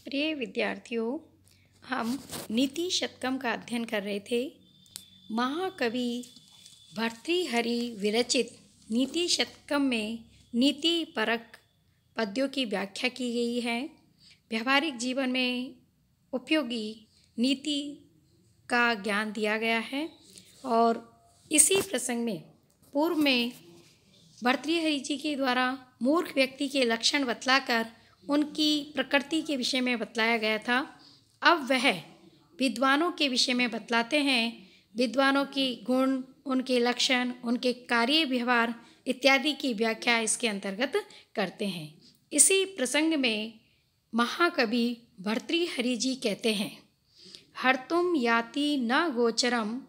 प्रिय विद्यार्थियों, हम नीति शतकम का अध्ययन कर रहे थे। महाकवि भर्तृहरि विरचित नीति शतकम में नीति परक पद्यों की व्याख्या की गई है। व्यवहारिक जीवन में उपयोगी नीति का ज्ञान दिया गया है और इसी प्रसंग में पूर्व में भर्तृहरि जी के द्वारा मूर्ख व्यक्ति के लक्षण बतलाकर उनकी प्रकृति के विषय में बतलाया गया था। अब वह विद्वानों के विषय में बतलाते हैं। विद्वानों की गुण, उनके लक्षण, उनके कार्य व्यवहार इत्यादि की व्याख्या इसके अंतर्गत करते हैं। इसी प्रसंग में महाकवि भर्तृहरि जी कहते हैं, हर्तुम याति न गोचरम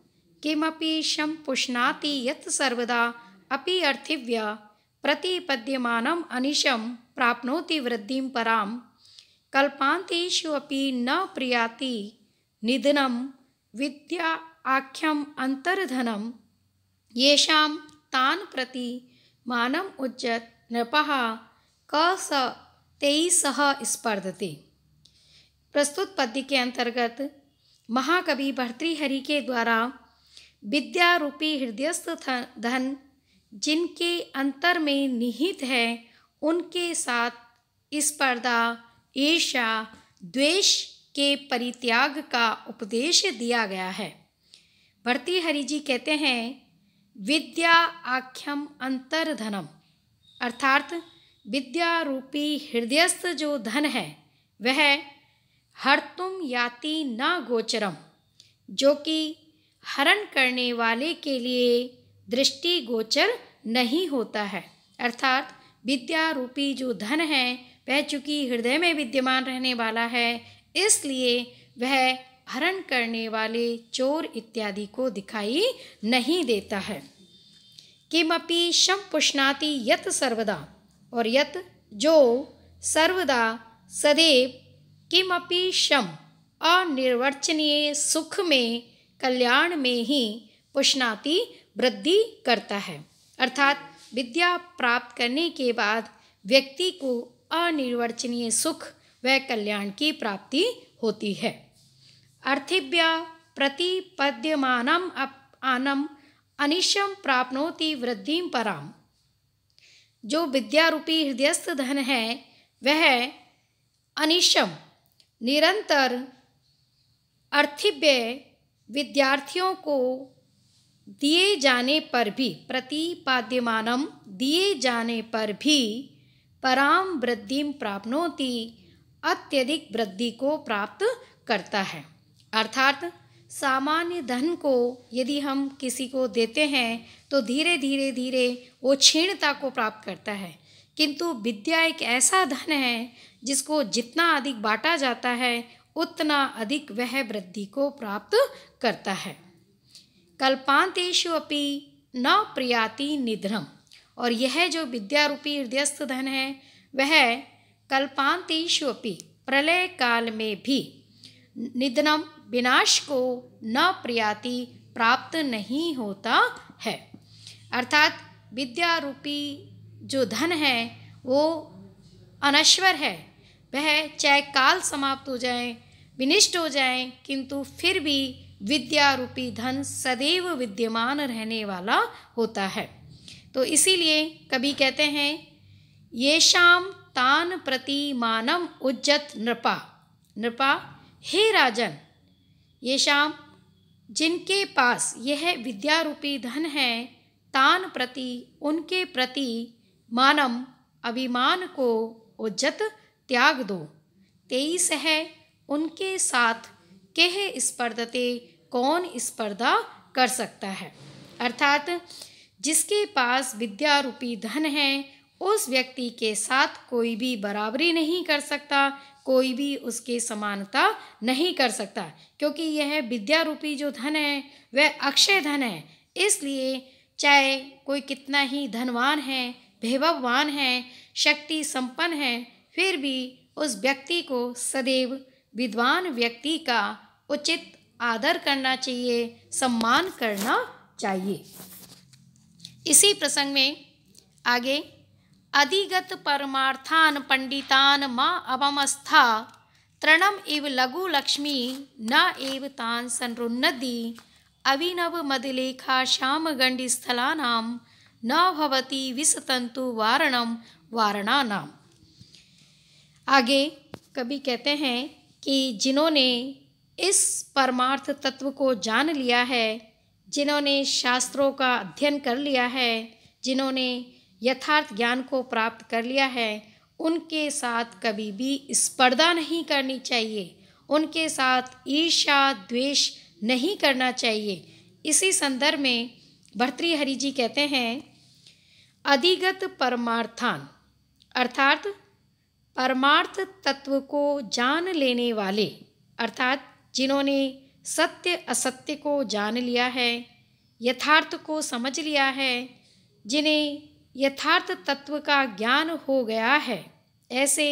किमपि शं पुष्णाति यत् सर्वदा अपि अर्थिव्य प्रतिपद्यमानम् अनिशं प्राप्नोति वृद्धिं परां कल्पान्तेषु अपि न प्रियाति निधनं विद्या आख्यम् अंतर्धनं येषां तान् प्रति मानम् उज्जत नृपः क स तेई सह स्पर्धते। प्रस्तुत पद्य के अंतर्गत महाकवि भर्तृहरि के द्वारा विद्या रूपी हृदयस्थ धन जिनके अंतर में निहित है उनके साथ स्पर्धा, ईर्ष्या, द्वेष के परित्याग का उपदेश दिया गया है। भर्तृहरि जी कहते हैं, विद्या आख्यम अंतर्धनम, अर्थात विद्या रूपी हृदयस्थ जो धन है वह हर्तुम याति न गोचरम, जो कि हरण करने वाले के लिए दृष्टि गोचर नहीं होता है। अर्थात विद्या रूपी जो धन है वह चूँकि हृदय में विद्यमान रहने वाला है, इसलिए वह हरण करने वाले चोर इत्यादि को दिखाई नहीं देता है। किमपि शं पुष्णाति यत् सर्वदा, और यत् जो सर्वदा सदैव किमपि शं अनिर्वचनीय सुख में, कल्याण में ही पुष्णाति वृद्धि करता है। अर्थात विद्या प्राप्त करने के बाद व्यक्ति को अनिर्वचनीय सुख व कल्याण की प्राप्ति होती है। अर्थिभ्य प्रतिपद्यमानम् आनम अनिशम प्राप्नोति वृद्धिं परां, जो विद्या रूपी हृदयस्थ धन है वह अनिशम निरंतर अर्थिभ्य विद्यार्थियों को दिए जाने पर भी, प्रतिपाद्यमानम दिए जाने पर भी, पराम वृद्धिं प्राप्नोति अत्यधिक वृद्धि को प्राप्त करता है। अर्थात सामान्य धन को यदि हम किसी को देते हैं तो धीरे धीरे वो क्षीणता को प्राप्त करता है, किंतु विद्या एक ऐसा धन है जिसको जितना अधिक बांटा जाता है उतना अधिक वह वृद्धि को प्राप्त करता है। कल्पांतेषु अपि न प्रियाति निधनम, और यह जो विद्या रूपी हृदयस्थ धन है वह कल्पांतेषु अपि प्रलय काल में भी निधनम विनाश को न प्रियाति प्राप्त नहीं होता है। अर्थात विद्या रूपी जो धन है वो अनश्वर है, वह चाहे काल समाप्त हो जाए, विनिष्ट हो जाए, किंतु फिर भी विद्या रूपी धन सदैव विद्यमान रहने वाला होता है। तो इसीलिए कवि कहते हैं, येषां तान प्रति मानम उज्जत नृपा, नृपा हे राजन, येषां जिनके पास यह विद्या रूपी धन है, तान प्रति उनके प्रति, मानम अभिमान को, उज्जत त्याग दो, तेईस है उनके साथ केह स्पर्धते, कौन स्पर्धा कर सकता है। अर्थात जिसके पास विद्या रूपी धन है उस व्यक्ति के साथ कोई भी बराबरी नहीं कर सकता, कोई भी उसके समानता नहीं कर सकता, क्योंकि यह विद्या रूपी जो धन है वह अक्षय धन है। इसलिए चाहे कोई कितना ही धनवान है, वैभववान है, शक्ति संपन्न है, फिर भी उस व्यक्ति को सदैव विद्वान व्यक्ति का उचित आदर करना चाहिए, सम्मान करना चाहिए। इसी प्रसंग में आगे, अधिगत परमार्थान पंडितान मा अवमस्था तृणम इव लघु लक्ष्मी न एव तान संरुन्नति अभिनव मदलेखा श्याम गंडी स्थलानाम न भवति विसतंतु वारणम वारणानाम। आगे कवि कहते हैं कि जिन्होंने इस परमार्थ तत्व को जान लिया है, जिन्होंने शास्त्रों का अध्ययन कर लिया है, जिन्होंने यथार्थ ज्ञान को प्राप्त कर लिया है, उनके साथ कभी भी स्पर्धा नहीं करनी चाहिए, उनके साथ ईर्ष्या द्वेष नहीं करना चाहिए। इसी संदर्भ में भर्तृहरि जी कहते हैं अधिगत परमार्थान, अर्थात परमार्थ तत्व को जान लेने वाले, अर्थात जिन्होंने सत्य असत्य को जान लिया है, यथार्थ को समझ लिया है, जिन्हें यथार्थ तत्व का ज्ञान हो गया है, ऐसे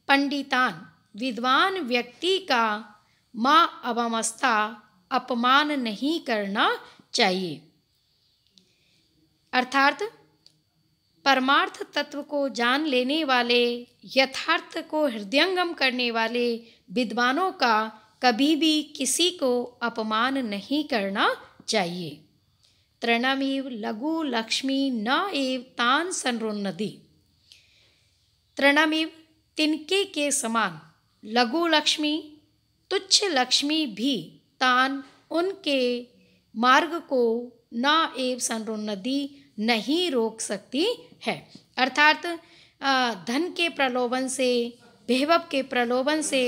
पंडितान विद्वान व्यक्ति का माँ अवमस्था अपमान नहीं करना चाहिए। अर्थात परमार्थ तत्व को जान लेने वाले, यथार्थ को हृदयंगम करने वाले विद्वानों का कभी भी किसी को अपमान नहीं करना चाहिए। तृणमिव लघु लक्ष्मी न एव तान संरुन्नति। तृणमिव तिनके के समान, लघु लक्ष्मी तुच्छ लक्ष्मी भी तान उनके मार्ग को न एव संरुन्नति नहीं रोक सकती है। अर्थात धन के प्रलोभन से, वैभव के प्रलोभन से,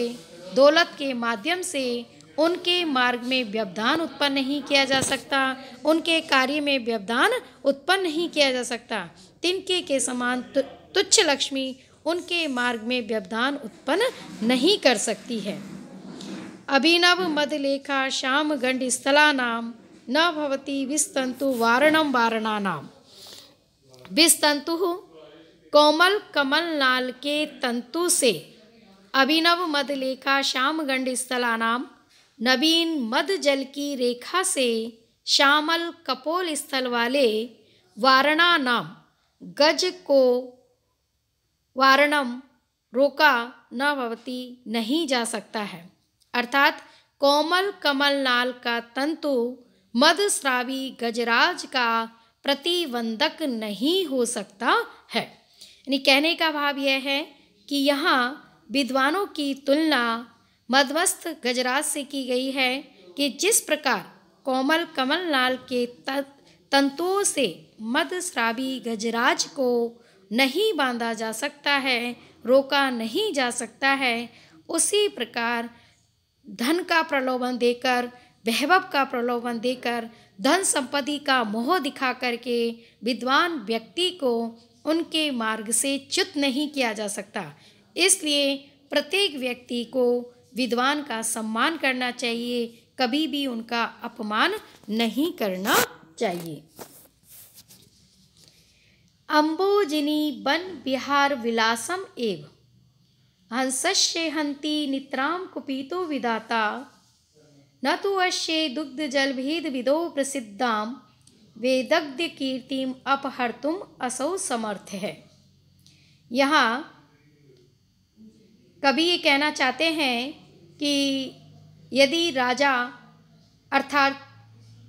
दौलत के माध्यम से उनके मार्ग में व्यवधान उत्पन्न नहीं किया जा सकता, उनके कार्य में व्यवधान उत्पन्न नहीं किया जा सकता। तिनके के समान तुच्छ लक्ष्मी उनके मार्ग में व्यवधान उत्पन्न नहीं कर सकती है। अभिनव मदलेखा श्याम गंड स्थलानाम न भवति विस्तंतु वारणम वारणानाम। विस्तंतु कोमल कमल नाल के तंतु से अभिनव मदलेखा श्याम गंड स्थलानाम, नवीन मद जल की रेखा से श्यामल कपोल स्थल वाले वारणा नाम गज को वारणम रोका न भवती नहीं जा सकता है। अर्थात कोमल कमल नाल का तंतु मदस्रावी गजराज का प्रतिबंधक नहीं हो सकता है। यानी कहने का भाव यह है कि यहाँ विद्वानों की तुलना मदमस्त गजराज से की गई है कि जिस प्रकार कोमल कमल नाल के तंतुओं से मदस्रावी गजराज को नहीं बांधा जा सकता है, रोका नहीं जा सकता है, उसी प्रकार धन का प्रलोभन देकर, वैभव का प्रलोभन देकर, धन संपत्ति का मोह दिखा करके विद्वान व्यक्ति को उनके मार्ग से च्युत नहीं किया जा सकता। इसलिए प्रत्येक व्यक्ति को विद्वान का सम्मान करना चाहिए, कभी भी उनका अपमान नहीं करना चाहिए। अम्बोजिनी बन विहार विलासम एव हंसस्य हंति नित्राम कुपितो विदाता न तो अश्ये दुग्ध जल भेद विदो प्रसिद्धाम वेदग्ध कीर्तिम अपहर्तुम असौ समर्थ है। यहाँ कवि ये कहना चाहते हैं कि यदि राजा अर्थात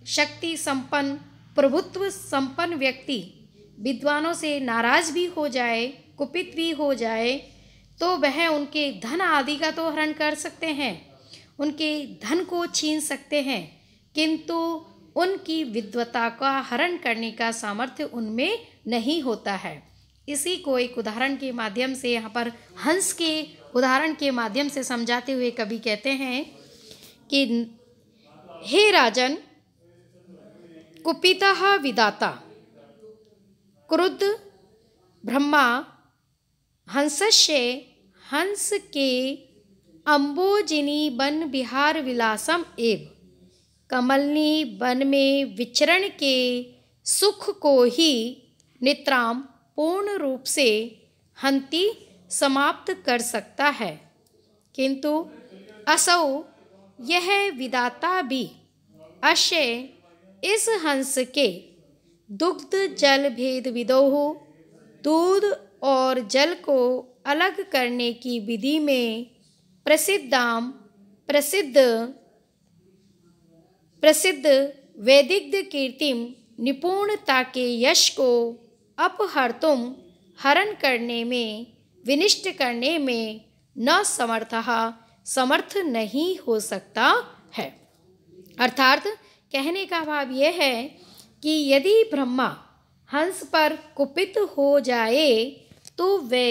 शक्ति संपन्न, प्रभुत्व संपन्न व्यक्ति विद्वानों से नाराज भी हो जाए, कुपित भी हो जाए, तो वह उनके धन आदि का तो हरण कर सकते हैं, उनके धन को छीन सकते हैं, किंतु उनकी विद्वता का हरण करने का सामर्थ्य उनमें नहीं होता है। इसी को एक उदाहरण के माध्यम से, यहाँ पर हंस के उदाहरण के माध्यम से समझाते हुए कवि कहते हैं कि हे राजन, कुपितः विदाता क्रुद्ध ब्रह्मा हंसस्य हंस के अम्बोजिनी वन विहार विलासम एव कमलनी वन में विचरण के सुख को ही नित्राम पूर्ण रूप से हंति समाप्त कर सकता है, किंतु असौ यह विदाता भी अश्य इस हंस के दुग्ध जल भेद विदोहु, दूध और जल को अलग करने की विधि में प्रसिद्धाम प्रसिद्ध प्रसिद्ध वैदिक कीर्तिम निपुणता के यश को अपहर्तुम हरण करने में विनिष्ट करने में न समर्थ नहीं हो सकता है। अर्थात कहने का भाव यह है कि यदि ब्रह्मा हंस पर कुपित हो जाए तो वे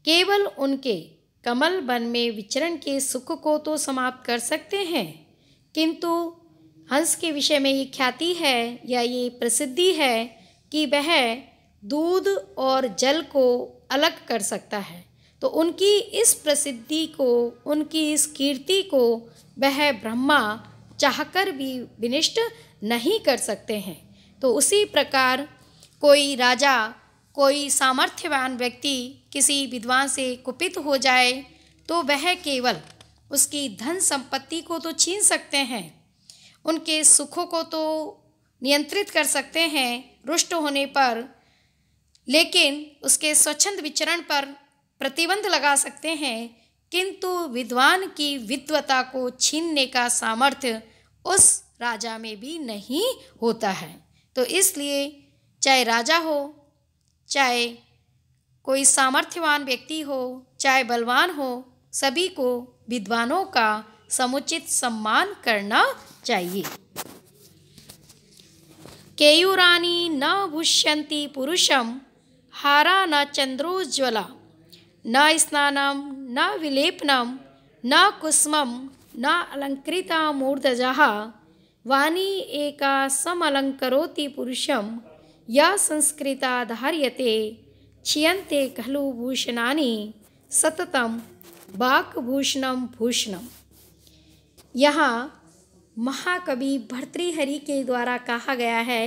केवल उनके कमल वन में विचरण के सुख को तो समाप्त कर सकते हैं, किंतु हंस के विषय में ये ख्याति है या ये प्रसिद्धि है कि वह दूध और जल को अलग कर सकता है। तो उनकी इस प्रसिद्धि को, उनकी इस कीर्ति को वह ब्रह्मा चाहकर भी विनिष्ट नहीं कर सकते हैं। तो उसी प्रकार कोई राजा, कोई सामर्थ्यवान व्यक्ति किसी विद्वान से कुपित हो जाए तो वह केवल उसकी धन संपत्ति को तो छीन सकते हैं, उनके सुखों को तो नियंत्रित कर सकते हैं रुष्ट होने पर, लेकिन उसके स्वच्छंद विचरण पर प्रतिबंध लगा सकते हैं, किंतु विद्वान की विद्वता को छीनने का सामर्थ्य उस राजा में भी नहीं होता है। तो इसलिए चाहे राजा हो, चाहे कोई सामर्थ्यवान व्यक्ति हो, चाहे बलवान हो, सभी को विद्वानों का समुचित सम्मान करना चाहिए। केयूरानी न भुष्यन्ति पुरुषम हारा न चंद्रोज्ज्वला न स्नानम न विलेपनम न कुसुमम न अलंकृता मूर्धजः वाणी एका समलंकरोति पुरुषम या संस्कृता धार्यते क्षीयन्ते खलु भूषणानि सततम वाक्भूषणम भूषणम। यहाँ महाकवि भर्तृहरि के द्वारा कहा गया है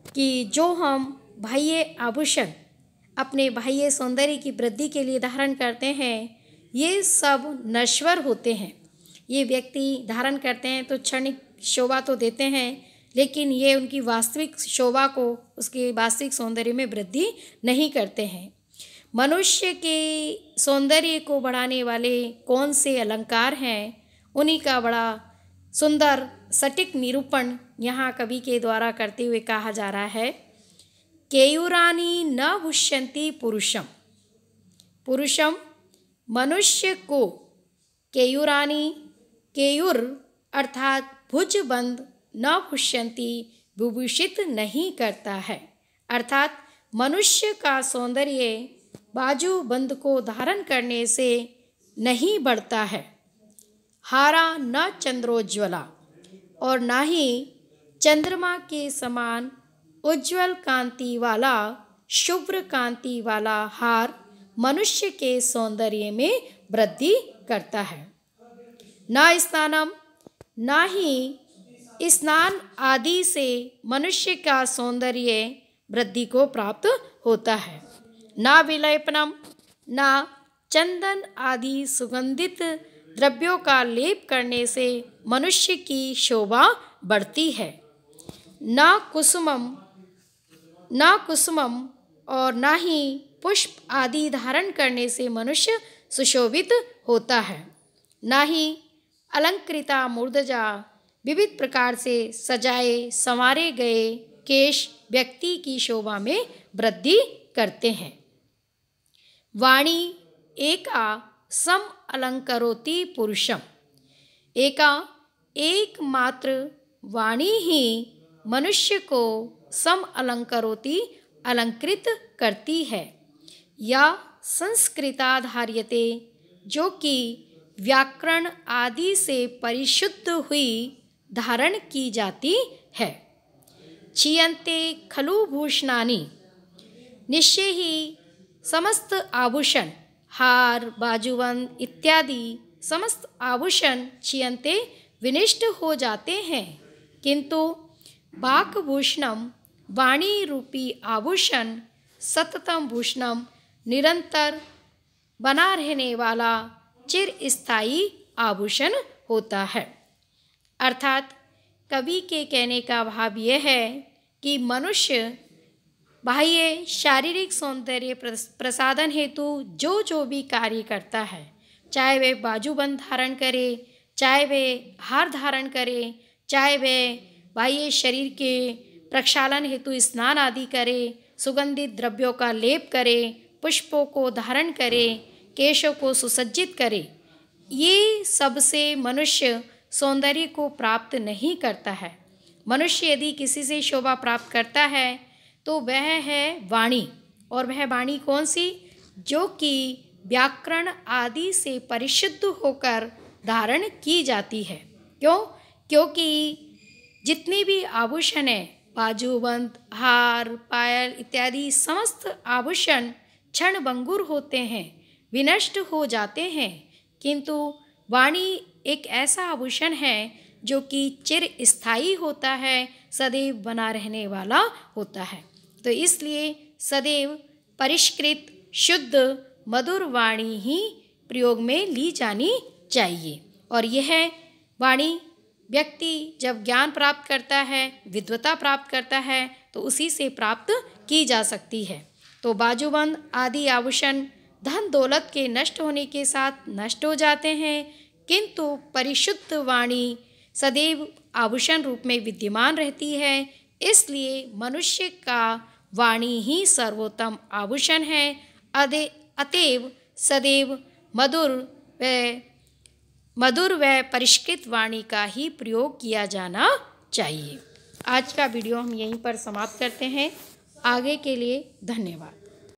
कि जो हम बाह्य आभूषण अपने बाह्य सौंदर्य की वृद्धि के लिए धारण करते हैं, ये सब नश्वर होते हैं। ये व्यक्ति धारण करते हैं तो क्षणिक शोभा तो देते हैं, लेकिन ये उनकी वास्तविक शोभा को, उसके वास्तविक सौंदर्य में वृद्धि नहीं करते हैं। मनुष्य के सौंदर्य को बढ़ाने वाले कौन से अलंकार हैं, उन्हीं का बड़ा सुंदर सटीक निरूपण यहाँ कवि के द्वारा करते हुए कहा जा रहा है। केयूरानी न भुष्यन्ति पुरुषम, पुरुषम मनुष्य को, केयूरानी केयूर अर्थात भुजबंद न भुष्यन्ति विभूषित नहीं करता है, अर्थात मनुष्य का सौंदर्य बाजूबंद को धारण करने से नहीं बढ़ता है। हारा न चंद्रोज्ज्वला, और ना ही चंद्रमा के समान उज्ज्वल कांति वाला, शुभ्र कांति वाला हार मनुष्य के सौंदर्य में वृद्धि करता है। न स्नानम, ना ही स्नान आदि से मनुष्य का सौंदर्य वृद्धि को प्राप्त होता है। ना विलेपनम, ना चंदन आदि सुगंधित द्रव्यों का लेप करने से मनुष्य की शोभा बढ़ती है। ना कुसुमम और ना ही पुष्प आदि धारण करने से मनुष्य सुशोभित होता है। ना ही अलंकृता मूर्धजा, विविध प्रकार से सजाए संवारे गए केश व्यक्ति की शोभा में वृद्धि करते हैं। वाणी एका सम अलंकरोति पुरुषम, एकमात्र वाणी ही मनुष्य को सम अलंकरोति अलंकृत करती है। या संस्कृता धार्यते, जो कि व्याकरण आदि से परिशुद्ध हुई धारण की जाती है। क्षीयन्ते खलु भूषणानि, निश्चय ही समस्त आभूषण, हार बाजूबंद इत्यादि समस्त आभूषण क्षीयन्ते विनिष्ट हो जाते हैं, किंतु वाक्भूषणम वाणी रूपी आभूषण सततम भूषणम निरंतर बना रहने वाला चिरस्थायी आभूषण होता है। अर्थात कवि के कहने का भाव यह है कि मनुष्य बाह्य शारीरिक सौंदर्य प्रसाधन हेतु जो भी कार्य करता है चाहे वे बाजूबंद धारण करे, चाहे वे हार धारण करे, चाहे वे बाह्य शरीर के प्रक्षालन हेतु स्नान आदि करे, सुगंधित द्रव्यों का लेप करे, पुष्पों को धारण करे, केशों को सुसज्जित करे, ये सबसे मनुष्य सौंदर्य को प्राप्त नहीं करता है। मनुष्य यदि किसी से शोभा प्राप्त करता है तो वह है वाणी। और वह वाणी कौन सी? जो कि व्याकरण आदि से परिशुद्ध होकर धारण की जाती है। क्यों? क्योंकि जितने भी आभूषण हैं, बाजूबंद, हार, पायल इत्यादि समस्त आभूषण क्षणभंगुर होते हैं, विनष्ट हो जाते हैं, किंतु वाणी एक ऐसा आभूषण है जो कि चिर स्थायी होता है, सदैव बना रहने वाला होता है। तो इसलिए सदैव परिष्कृत, शुद्ध, मधुर वाणी ही प्रयोग में ली जानी चाहिए। और यह वाणी व्यक्ति जब ज्ञान प्राप्त करता है, विद्वता प्राप्त करता है, तो उसी से प्राप्त की जा सकती है। तो बाजूबंद आदि आभूषण धन दौलत के नष्ट होने के साथ नष्ट हो जाते हैं, किंतु परिशुद्ध वाणी सदैव आभूषण रूप में विद्यमान रहती है। इसलिए मनुष्य का वाणी ही सर्वोत्तम आभूषण है। अतएव सदैव मधुर व परिष्कृत वाणी का ही प्रयोग किया जाना चाहिए। आज का वीडियो हम यहीं पर समाप्त करते हैं। आगे के लिए धन्यवाद।